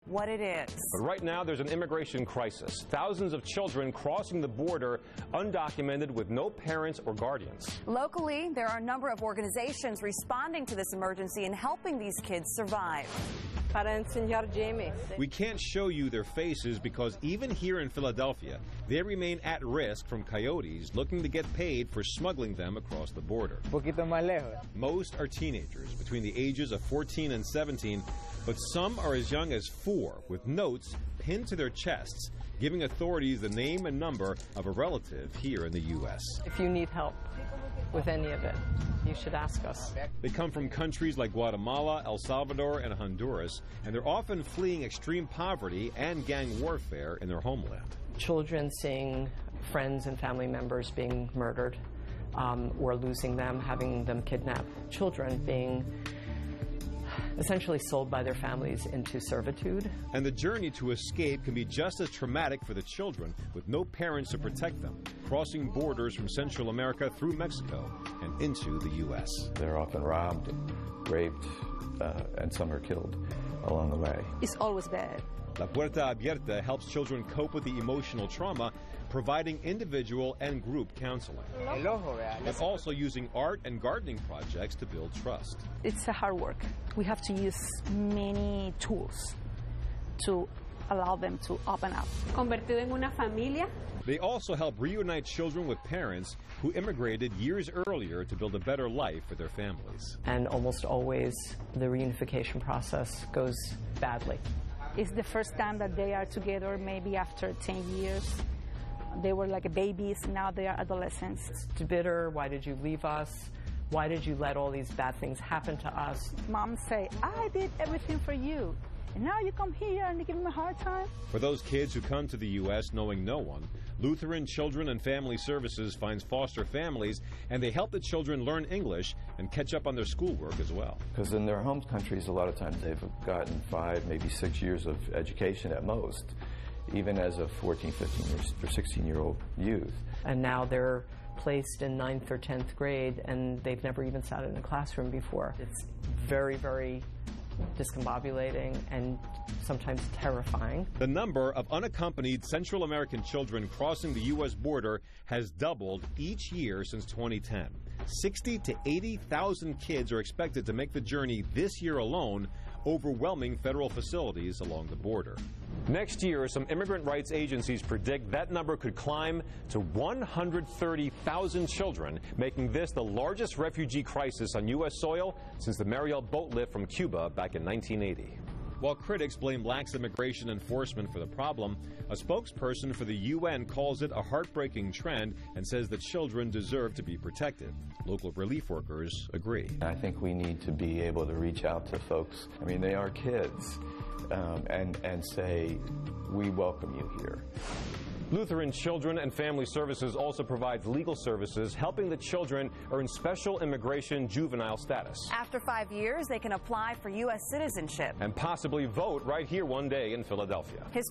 what it is. But right now, there's an immigration crisis. Thousands of children crossing the border undocumented with no parents or guardians. Locally, there are a number of organizations responding to this emergency and helping these kids survive. We can't show you their faces because even here in Philadelphia, they remain at risk from coyotes looking to get paid for smuggling them across the border. Most are teenagers between the ages of 14 and 17, but some are as young as 4 with notes pinned to their chests, giving authorities the name and number of a relative here in the U.S. If you need help with any of it, you should ask us. They come from countries like Guatemala, El Salvador, and Honduras, and they're often fleeing extreme poverty and gang warfare in their homeland. Children seeing friends and family members being murdered or losing them, having them kidnapped. Children being essentially sold by their families into servitude. And the journey to escape can be just as traumatic for the children with no parents to protect them, crossing borders from Central America through Mexico and into the U.S. They're often robbed, raped, and some are killed along the way. It's always bad. La Puerta Abierta helps children cope with the emotional trauma, providing individual and group counseling, but also using art and gardening projects to build trust. It's a hard work. We have to use many tools to allow them to open up. Convertido en una familia. They also help reunite children with parents who immigrated years earlier to build a better life for their families. And almost always the reunification process goes badly. It's the first time that they are together, maybe after 10 years. They were like babies, now they are adolescents. It's bitter. Why did you leave us? Why did you let all these bad things happen to us? Moms say, I did everything for you, and now you come here and you give them a hard time? For those kids who come to the U.S. knowing no one, Lutheran Children and Family Services finds foster families, and they help the children learn English and catch up on their schoolwork as well. Because in their home countries, a lot of times they've gotten 5, maybe 6 years of education at most, even as a 14, 15, or 16-year-old youth. And now they're placed in 9th or 10th grade, and they've never even sat in a classroom before. It's very, very discombobulating and sometimes terrifying. The number of unaccompanied Central American children crossing the U.S. border has doubled each year since 2010. 60 to 80,000 kids are expected to make the journey this year alone, overwhelming federal facilities along the border. Next year, some immigrant rights agencies predict that number could climb to 130,000 children, making this the largest refugee crisis on U.S. soil since the Mariel boat lift from Cuba back in 1980. While critics blame lax immigration enforcement for the problem, a spokesperson for the UN calls it a heartbreaking trend and says that children deserve to be protected. Local relief workers agree. I think we need to be able to reach out to folks. I mean, they are kids, and say, we welcome you here. Lutheran Children and Family Services also provides legal services, helping the children earn special immigration juvenile status. After 5 years, they can apply for U.S. citizenship and possibly vote right here one day in Philadelphia. His